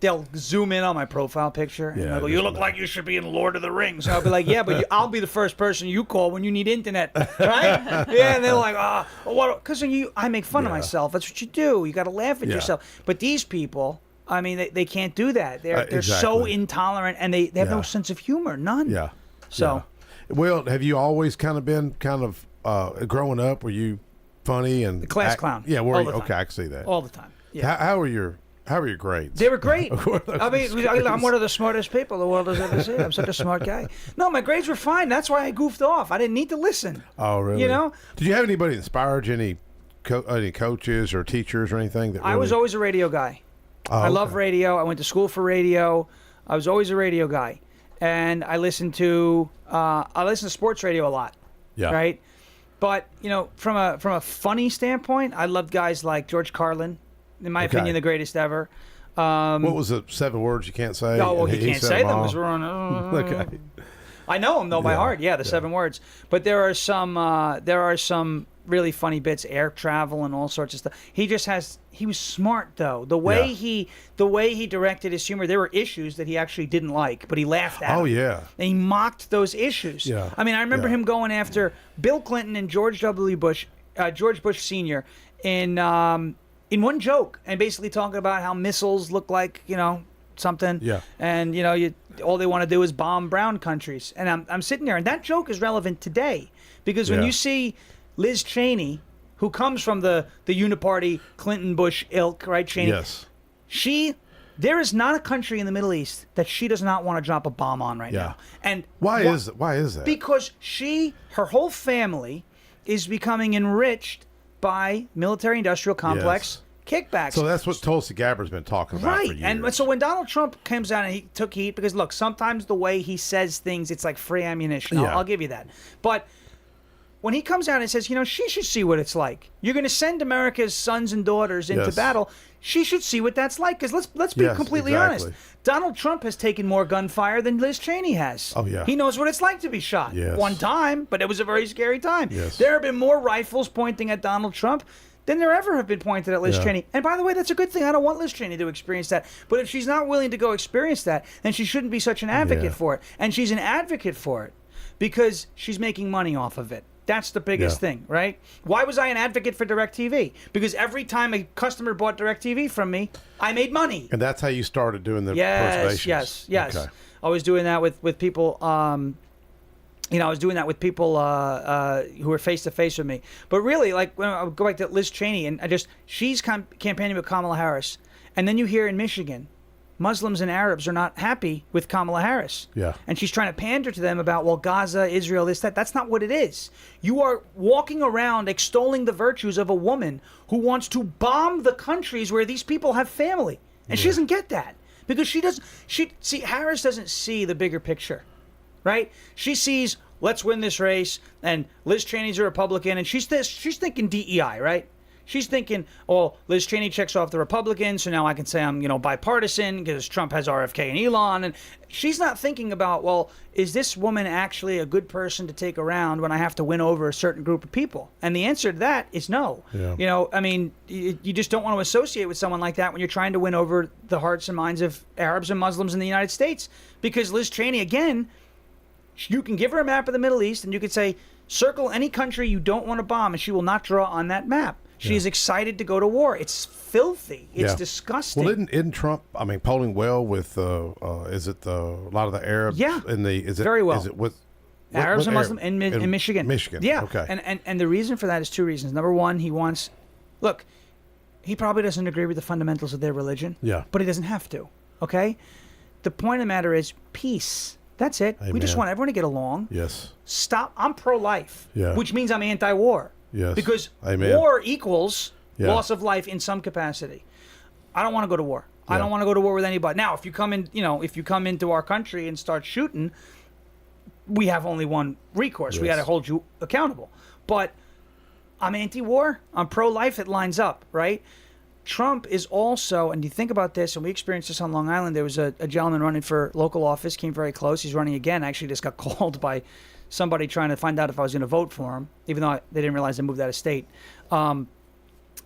they'll zoom in on my profile picture, and they'll go, "You look like you should be in Lord of the Rings." And I'll be like, "Yeah, but I'll be the first person you call when you need internet, right?" Yeah, and they're like, what? Because I make fun of myself. That's what you do. You got to laugh at yourself. But these people, I mean, they can't do that. They're so intolerant, and they have no sense of humor, none. Yeah. So. Yeah. Well, have you always been growing up? Were you funny and the class clown? Yeah, okay, I can see that all the time. Yeah. How were your grades? They were great. I mean, I'm one of the smartest people the world has ever seen. I'm such a smart guy. No, my grades were fine. That's why I goofed off. I didn't need to listen. Oh, really? Did you have anybody that inspired you? Any coaches or teachers or anything? That really... I was always a radio guy. I love radio. I went to school for radio. I was always a radio guy. And I listen to sports radio a lot. Yeah. Right. But from a funny standpoint, I loved guys like George Carlin, in my opinion, the greatest ever. What was the 7 words you can't say? Oh, well, he can't say them because we're on. Okay. I know them though by heart. Yeah, the 7 words. But there are some really funny bits, air travel and all sorts of stuff. He was smart though. The way he directed his humor, there were issues that he actually didn't like, but he laughed at. Oh them. yeah. And he mocked those issues. Yeah. I mean, I remember him going after Bill Clinton and George Bush Sr. in one joke, and basically talking about how missiles look like something. Yeah. And all they want to do is bomb brown countries. And I'm sitting there, and that joke is relevant today because when you see Liz Cheney, who comes from the uniparty Clinton-Bush ilk, right, Cheney? Yes. There is not a country in the Middle East that she does not want to drop a bomb on right now. And why is that? Because her whole family is becoming enriched by military-industrial complex kickbacks. So that's what Tulsi Gabbard's been talking about for years. And so when Donald Trump comes out and he took heat, because look, sometimes the way he says things, it's like free ammunition. I'll give you that. But when he comes out and says, she should see what it's like. You're going to send America's sons and daughters into battle. She should see what that's like. Because let's be completely honest. Donald Trump has taken more gunfire than Liz Cheney has. Oh, yeah. He knows what it's like to be shot. Yes. One time, but it was a very scary time. Yes. There have been more rifles pointing at Donald Trump than there ever have been pointed at Liz Cheney. And by the way, that's a good thing. I don't want Liz Cheney to experience that. But if she's not willing to go experience that, then she shouldn't be such an advocate for it. And she's an advocate for it because she's making money off of it. That's the biggest thing, right? Why was I an advocate for DirecTV? Because every time a customer bought DirecTV from me, I made money. And that's how you started doing the impersonations? Yes. Okay. I was doing that with people. I was doing that with people who were face to face with me. But really, like when I would go back to Liz Cheney, and she's campaigning with Kamala Harris, and then you hear in Michigan, Muslims and Arabs are not happy with Kamala Harris. Yeah. And she's trying to pander to them about, Gaza, Israel, this, that. That's not what it is. You are walking around extolling the virtues of a woman who wants to bomb the countries where these people have family. And she doesn't get that. Because Harris doesn't see the bigger picture, right? She sees, let's win this race, and Liz Cheney's a Republican, and she's thinking DEI, right? She's thinking, oh, Liz Cheney checks off the Republicans, so now I can say I'm, bipartisan because Trump has RFK and Elon. And she's not thinking about, well, is this woman actually a good person to take around when I have to win over a certain group of people? And the answer to that is no. Yeah. You just don't want to associate with someone like that when you're trying to win over the hearts and minds of Arabs and Muslims in the United States. Because Liz Cheney, again, you can give her a map of the Middle East and you could say, circle any country you don't want to bomb, and she will not draw on that map. She is excited to go to war. It's filthy. It's disgusting. Well, isn't Trump? Polling well with is it a lot of the Arabs? Yeah, very well. Is it with Arabs and Muslims in Michigan? Michigan. Yeah. Okay. And the reason for that is two reasons. Number one, he probably doesn't agree with the fundamentals of their religion. Yeah. But he doesn't have to. Okay. The point of the matter is peace. That's it. Amen. We just want everyone to get along. Yes. Stop. I'm pro-life. Yeah. Which means I'm anti-war. Yes. Because Amen. war equals loss of life in some capacity. I don't want to go to war. I don't want to go to war with anybody. Now, if you come into our country and start shooting, we have only one recourse. Yes. We got to hold you accountable. But I'm anti-war. I'm pro-life. It lines up, right? Trump is also, and you think about this, and we experienced this on Long Island. There was a gentleman running for local office, came very close. He's running again. Actually, just got called by somebody trying to find out if I was going to vote for him, even though they didn't realize I moved out of state. But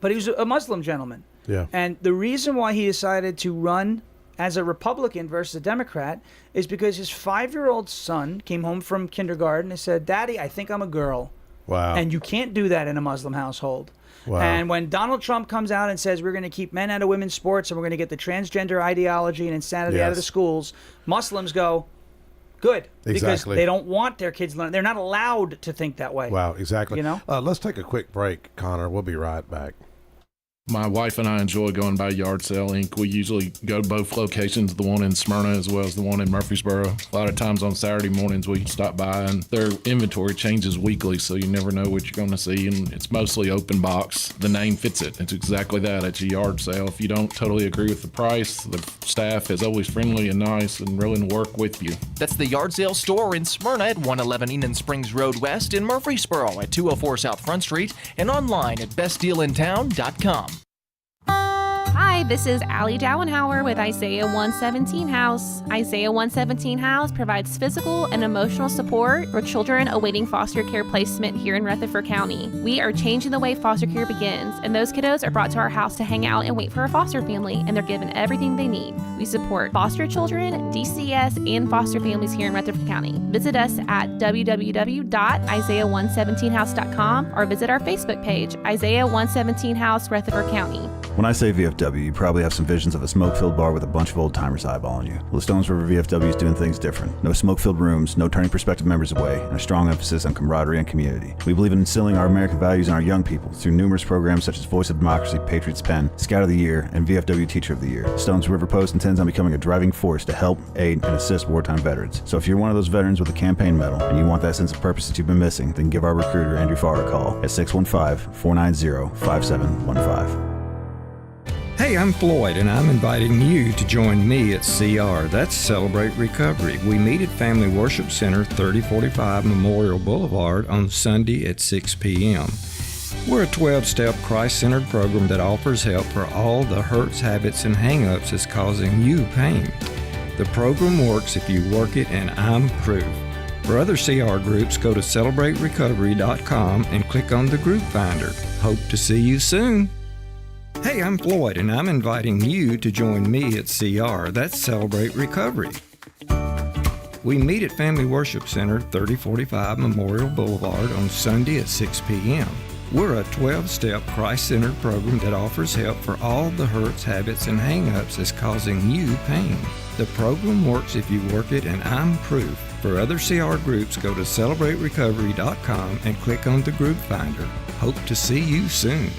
he was a Muslim gentleman. Yeah. And the reason why he decided to run as a Republican versus a Democrat is because his 5-year-old son came home from kindergarten and said, "Daddy, I think I'm a girl." Wow. And you can't do that in a Muslim household. Wow. And when Donald Trump comes out and says we're going to keep men out of women's sports and we're going to get the transgender ideology and insanity out of the schools, Muslims go, good. Exactly. Because they don't want their kids learning. They're not allowed to think that way. Wow, exactly. Let's take a quick break, Connor. We'll be right back. My wife and I enjoy going by Yard Sale Inc. We usually go to both locations, the one in Smyrna as well as the one in Murfreesboro. A lot of times on Saturday mornings we stop by, and their inventory changes weekly, so you never know what you're going to see, and it's mostly open box. The name fits it. It's exactly that. It's a yard sale. If you don't totally agree with the price, the staff is always friendly and nice and willing to work with you. That's the Yard Sale store in Smyrna at 111 Enon Springs Road West, in Murfreesboro at 204 South Front Street, and online at bestdealintown.com. Hi, this is Allie Dowenhauer with Isaiah 117 House. Isaiah 117 House provides physical and emotional support for children awaiting foster care placement here in Rutherford County. We are changing the way foster care begins, and those kiddos are brought to our house to hang out and wait for a foster family, and they're given everything they need. We support foster children, DCS, and foster families here in Rutherford County. Visit us at www.isaiah117house.com or visit our Facebook page, Isaiah 117 House, Rutherford County. When I say VFW, you probably have some visions of a smoke-filled bar with a bunch of old-timers eyeballing you. Well, the Stones River VFW is doing things different. No smoke-filled rooms, no turning prospective members away, and a strong emphasis on camaraderie and community. We believe in instilling our American values in our young people through numerous programs such as Voice of Democracy, Patriots Pen, Scout of the Year, and VFW Teacher of the Year. Stones River Post intends on becoming a driving force to help, aid, and assist wartime veterans. So if you're one of those veterans with a campaign medal and you want that sense of purpose that you've been missing, then give our recruiter, Andrew Farr, a call at 615-490-5715. Hey, I'm Floyd, and I'm inviting you to join me at CR. That's Celebrate Recovery. We meet at Family Worship Center, 3045 Memorial Boulevard on Sunday at 6 p.m. We're a 12-step Christ-centered program that offers help for all the hurts, habits, and hang-ups that's causing you pain. The program works if you work it, and I'm proof. For other CR groups, go to CelebrateRecovery.com and click on the group finder. Hope to see you soon. Hey, I'm Floyd, and I'm inviting you to join me at CR. That's Celebrate Recovery. We meet at Family Worship Center, 3045 Memorial Boulevard on Sunday at 6 p.m. We're a 12-step Christ-centered program that offers help for all the hurts, habits, and hang-ups that's causing you pain. The program works if you work it, and I'm proof. For other CR groups, go to CelebrateRecovery.com and click on the group finder. Hope to see you soon.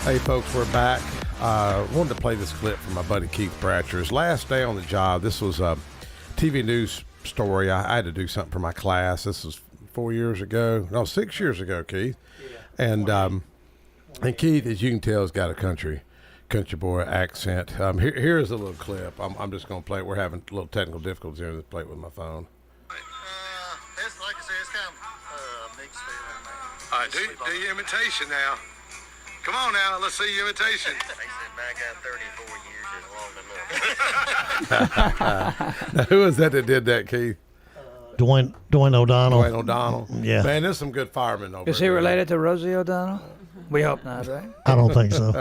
Hey folks, we're back. Wanted to play this clip from my buddy Keith Bratcher. His last day on the job. This was a TV news story. I had to do something for my class. This was 6 years ago, Keith. Yeah, and Keith, as you can tell, has got a country country boy accent. Here's a little clip. I'm just going to play it. We're having a little technical difficulties here to play it with my phone. It's like I said, it's kind of mixed feeling, man. All right, do your imitation now. Come on now, let's see your imitation. They said, man, I got 34 years is long enough. Now, who was that did that, Keith? Dwayne O'Donnell. Dwayne O'Donnell. Yeah. Man, there's some good firemen over Is he related to Rosie O'Donnell? We hope not, right? I don't think so.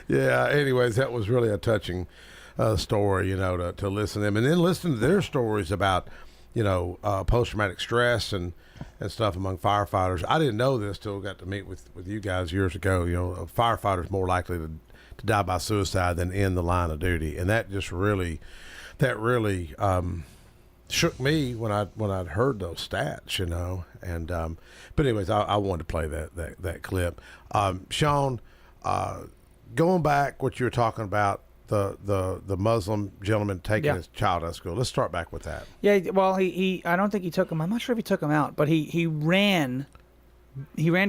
Yeah, anyways, that was really a touching story, to listen to them. And then listen to their stories about, post-traumatic stress and stuff among firefighters. I didn't know this till I got to meet with you guys years ago. A firefighter's more likely to die by suicide than in the line of duty. And that just really shook me when I'd heard those stats, And but anyways, I wanted to play that clip. Sean, going back what you were talking about, the Muslim gentleman taking his child out of school. Let's start back with that. Yeah, well, he I don't think he took him. I'm not sure if he took him out, but he ran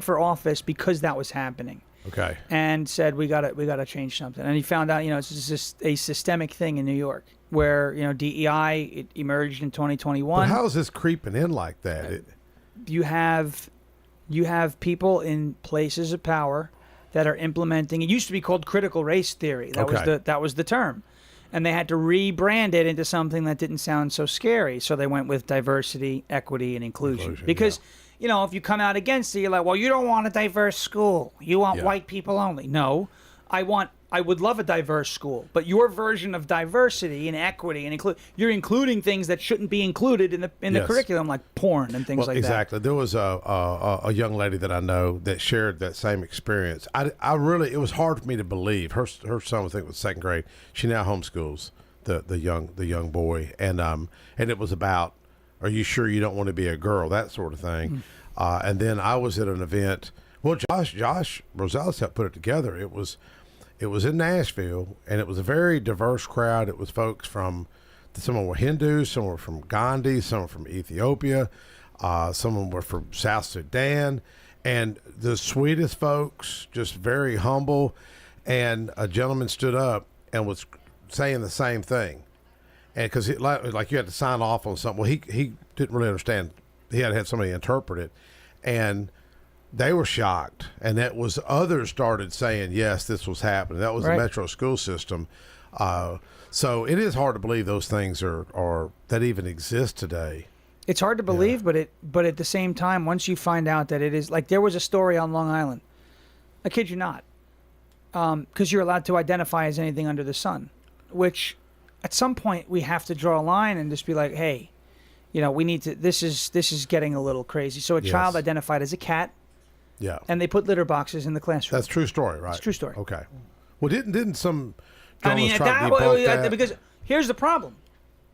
for office because that was happening. Okay. And said we got to change something. And he found out, it's just a systemic thing in New York where, DEI it emerged in 2021. But how is this creeping in like that? You have people in places of power that are implementing. It used to be called critical race theory. That was the term, and they had to rebrand it into something that didn't sound so scary. So they went with diversity, equity, and inclusion. Because if you come out against it, you're like, well, you don't want a diverse school. You want white people only. No, I would love a diverse school, but your version of diversity and equity and you're including things that shouldn't be included in the curriculum, like porn and things like exactly. that. There was a young lady that I know that shared that same experience. I really, it was hard for me to believe. Her son, I think, was second grade. She now homeschools the young boy, and it was about, are you sure you don't want to be a girl? That sort of thing. And then I was at an event. Well, Josh Rosales helped put it together. It was in Nashville, and it was a very diverse crowd. It was folks some were Hindus, some were from Gandhi, some were from Ethiopia, some of them were from South Sudan, and the sweetest folks, just very humble. And a gentleman stood up and was saying the same thing, and because like you had to sign off on something. Well, he didn't really understand. He had somebody interpret it, and they were shocked, and that was others started saying, yes, this was happening. That was the metro school system. So it is hard to believe those things are that even exist today. It's hard to believe, but at the same time, once you find out that it is, like there was a story on Long Island. I kid you not, because you're allowed to identify as anything under the sun, which at some point we have to draw a line and just be like, hey, we need to. This is getting a little crazy. So a child identified as a cat. Yeah. And they put litter boxes in the classroom. That's a true story, right? It's a true story. Okay. Well, didn't some journalists try to debunk that? Because here's the problem.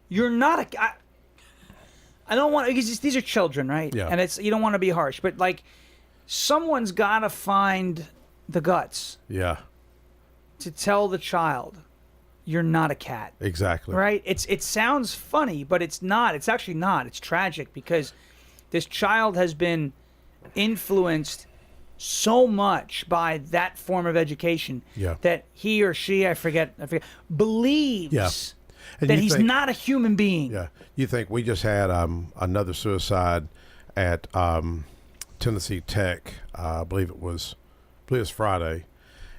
You're not I don't want, because these are children, right? Yeah. And you don't want to be harsh, but like someone's got to find the guts. Yeah. To tell the child, you're not a cat. Exactly. Right? It sounds funny, but it's not. It's actually not. It's tragic because this child has been influenced so much by that form of education that he or she, I forget, believes that he's not a human being. Yeah. You think we just had another suicide at Tennessee Tech, I believe it was Friday,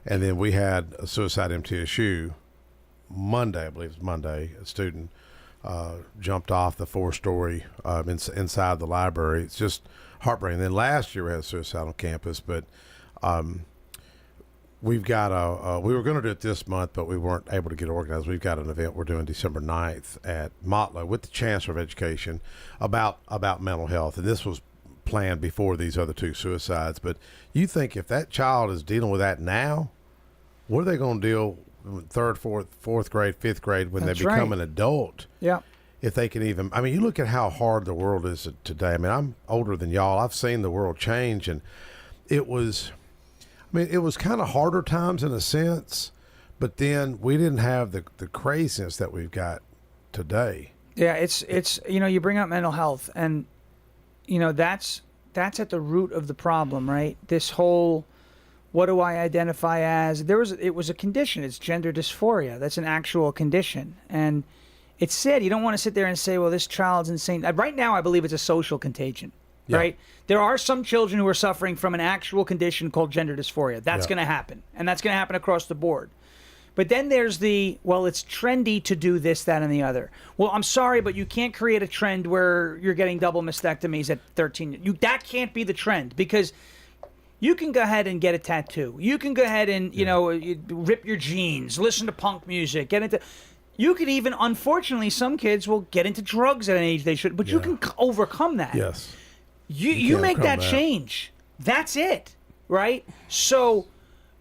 and then we had a suicide at MTSU Monday, I believe it was Monday. A student jumped off the 4-story inside the library. It's just heartbreaking. Then last year we had suicide on campus, but we've got we were going to do it this month, but we weren't able to get organized. We've got an event we're doing December 9th at Motlow with the Chancellor of Education about mental health, and this was planned before these other 2 suicides. But you think if that child is dealing with that now, what are they going to deal with 3rd, 4th grade, 5th grade when they become an adult? Yeah. If they can even, you look at how hard the world is today. I'm older than y'all. I've seen the world change, and it was kind of harder times in a sense, but then we didn't have the craziness that we've got today. Yeah, it's you bring up mental health, and that's at the root of the problem, right? This whole what do I identify as? It was a condition. It's gender dysphoria. That's an actual condition. And it's sad. You don't want to sit there and say, well, this child's insane. Right now, I believe it's a social contagion, right? There are some children who are suffering from an actual condition called gender dysphoria. That's going to happen. And that's going to happen across the board. But then there's it's trendy to do this, that, and the other. Well, I'm sorry, but you can't create a trend where you're getting double mastectomies at 13. That can't be the trend, because you can go ahead and get a tattoo. You can go ahead and, rip your jeans, listen to punk music, get into... You could even, unfortunately, some kids will get into drugs at an age they shouldn't, but you can overcome that. Yes. You make that change. That's it, right? So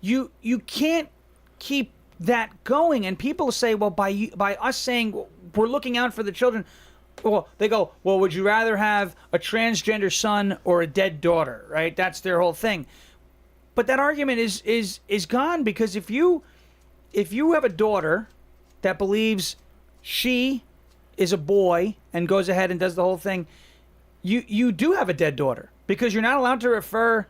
you can't keep that going. And people say, well, by us saying we're looking out for the children, well, they go, well, would you rather have a transgender son or a dead daughter, right? That's their whole thing. But that argument is gone, because if you have a daughter that believes she is a boy and goes ahead and does the whole thing, you do have a dead daughter, because you're not allowed to refer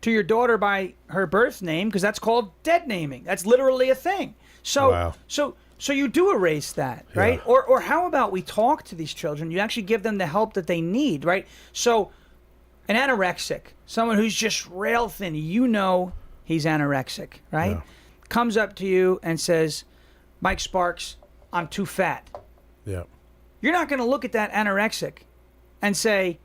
to your daughter by her birth name, because that's called dead naming. That's literally a thing. So wow. so you do erase that, right? Yeah. Or how about we talk to these children? You actually give them the help that they need, right? So an anorexic, someone who's just rail thin, he's anorexic, right? Yeah. Comes up to you and says, Mike Sparks, I'm too fat. Yeah. You're not going to look at that anorexic and say,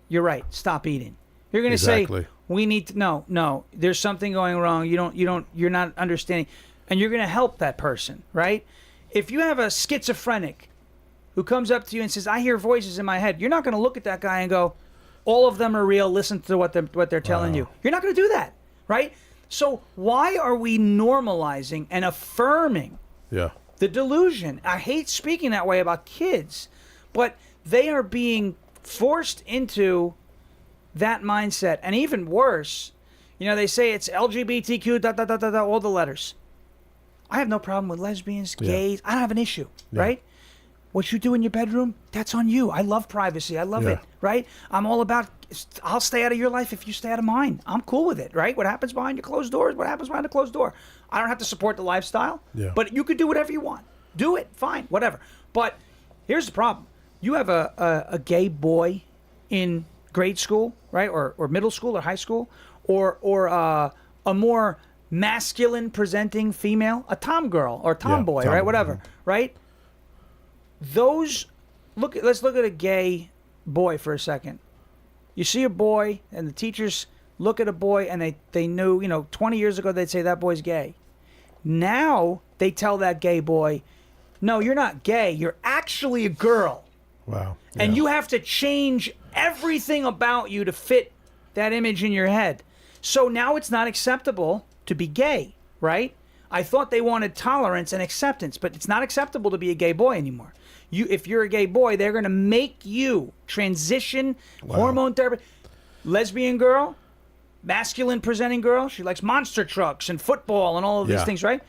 you're right, stop eating. You're going to say, we need to, no, there's something going wrong. You're not understanding. And you're going to help that person, right? If you have a schizophrenic who comes up to you and says, I hear voices in my head, you're not going to look at that guy and go, all of them are real, listen to what they're telling you. You're not going to do that, right? So why are we normalizing and affirming the delusion? I hate speaking that way about kids, but they are being forced into that mindset. And even worse, they say it's LGBTQ, all the letters. I have no problem with lesbians, gays. I don't have an issue, right? What you do in your bedroom, that's on you. I love privacy. I love it, right? I'm all about, I'll stay out of your life if you stay out of mine. I'm cool with it, right? What happens behind your closed doors, what happens behind the closed door. I don't have to support the lifestyle, but you could do whatever you want. Do it, fine, whatever. But here's the problem. You have a gay boy in grade school, right? Or middle school or high school, or a more masculine presenting female, a tomgirl or tomboy, right? Whatever, right? Let's look at a gay boy for a second. You see a boy, and the teachers look at a boy, and they knew, 20 years ago they'd say that boy's gay. Now they tell that gay boy, no, you're not gay. You're actually a girl. Wow. And you have to change everything about you to fit that image in your head. So now it's not acceptable to be gay, right? I thought they wanted tolerance and acceptance, but it's not acceptable to be a gay boy anymore. If you're a gay boy, they're going to make you transition, hormone therapy. Lesbian girl, masculine presenting girl, she likes monster trucks and football and all of these things, right?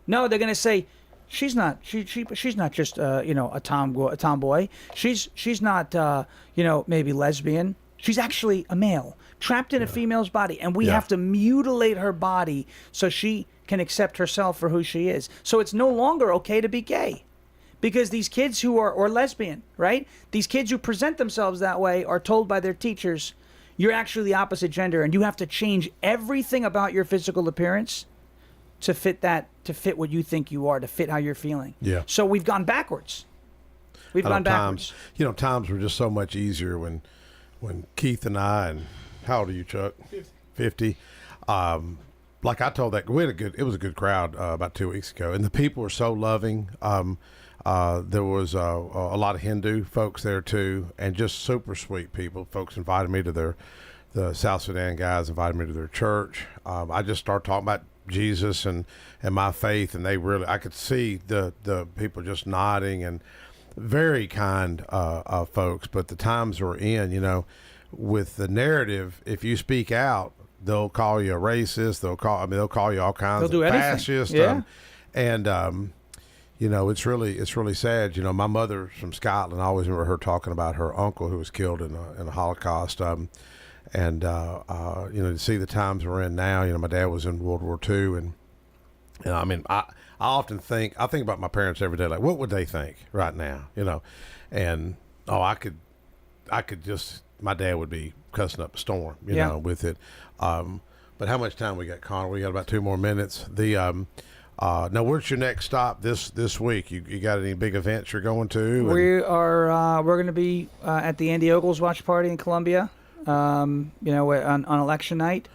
No, they're going to say, she's not just a tomboy. She's not maybe lesbian. She's actually a male trapped in a female's body, and we have to mutilate her body so she can accept herself for who she is. So it's no longer okay to be gay, because these kids who are or lesbian, right? These kids who present themselves that way are told by their teachers, you're actually the opposite gender, and you have to change everything about your physical appearance to fit what you think you are, to fit how you're feeling. Yeah. So we've gone backwards. Times were just so much easier when Keith and I, and how old are you, Chuck? 50. Like I told that, it was a good crowd about 2 weeks ago, and the people were so loving. There was a lot of Hindu folks there too, and just super sweet people. Folks invited me to the South Sudan guys invited me to their church. I just started talking about Jesus and my faith, and I could see the people just nodding, and very kind folks. But the times we're in, with the narrative, if you speak out, they'll call you a racist. They'll call you all kinds of fascist. It's really sad. My mother's from Scotland. I always remember her talking about her uncle who was killed in a Holocaust. And to see the times we're in now, my dad was in World War II, and I mean, I often think about my parents every day, like, what would they think right now, and I could just, my dad would be cussing up a storm, with it. But how much time we got, Connor? We got about 2 more minutes. Now, where's your next stop this week? You got any big events you're going to? We're going to be at the Andy Ogles watch party in Columbia, on election night,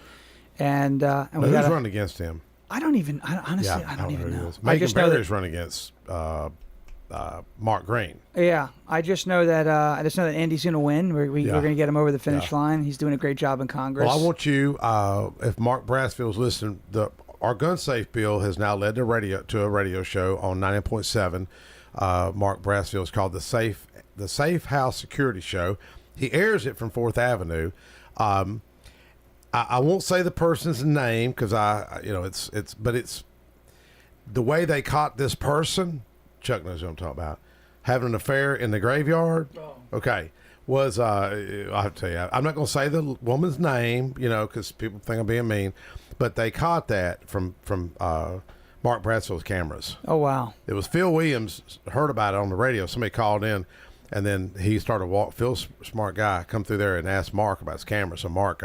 and who's running against him? I don't even know. Megan Barry's running against Mark Green. Yeah, I just know that Andy's going to win. We're going to get him over the finish line. He's doing a great job in Congress. Well, I want you, if Mark Brassfield's listening, our gun safe bill has now led to a radio show on 90.7. Mark Brassfield is called the Safe House Security Show. He airs it from 4th Avenue. I won't say the person's name because it's the way they caught this person. Chuck knows what I'm talking about. Having an affair in the graveyard. Oh. Okay. Was I have to tell you, I'm not going to say the woman's name, because people think I'm being mean, but they caught that from Mark Bradsfield's cameras. Oh, wow. It was Phil Williams heard about it on the radio. Somebody called in, and then he started Phil's smart guy, come through there and asked Mark about his camera. So Mark,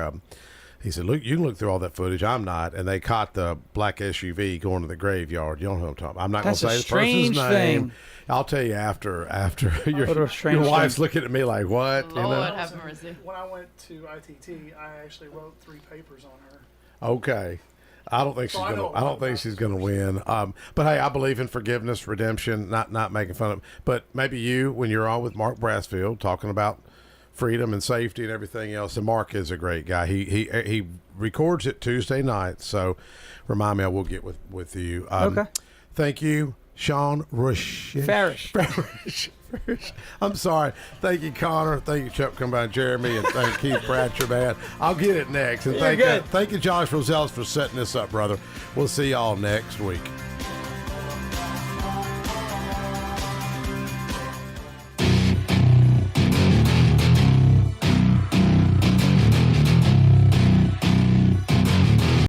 he said, look, you can look through all that footage. I'm not. And they caught the black SUV going to the graveyard. You don't know who I'm talking about. I'm not going to say the person's name. I'll tell you after your wife's looking at me like, what? Lord have mercy. When I went to ITT, I actually wrote 3 papers on her. Okay. I don't think she's gonna win. But hey, I believe in forgiveness, redemption, not making fun of. But maybe you, when you're on with Mark Brassfield, talking about freedom and safety and everything else. And Mark is a great guy. He records it Tuesday night. So remind me, I will get with you. Okay. Thank you, Sean Farish. I'm sorry. Thank you, Connor. Thank you, Chuck, come by, Jeremy, and thank Keith Bratcher, man. I'll get it next. And thank you, Josh Rosales, for setting this up, brother. We'll see y'all next week.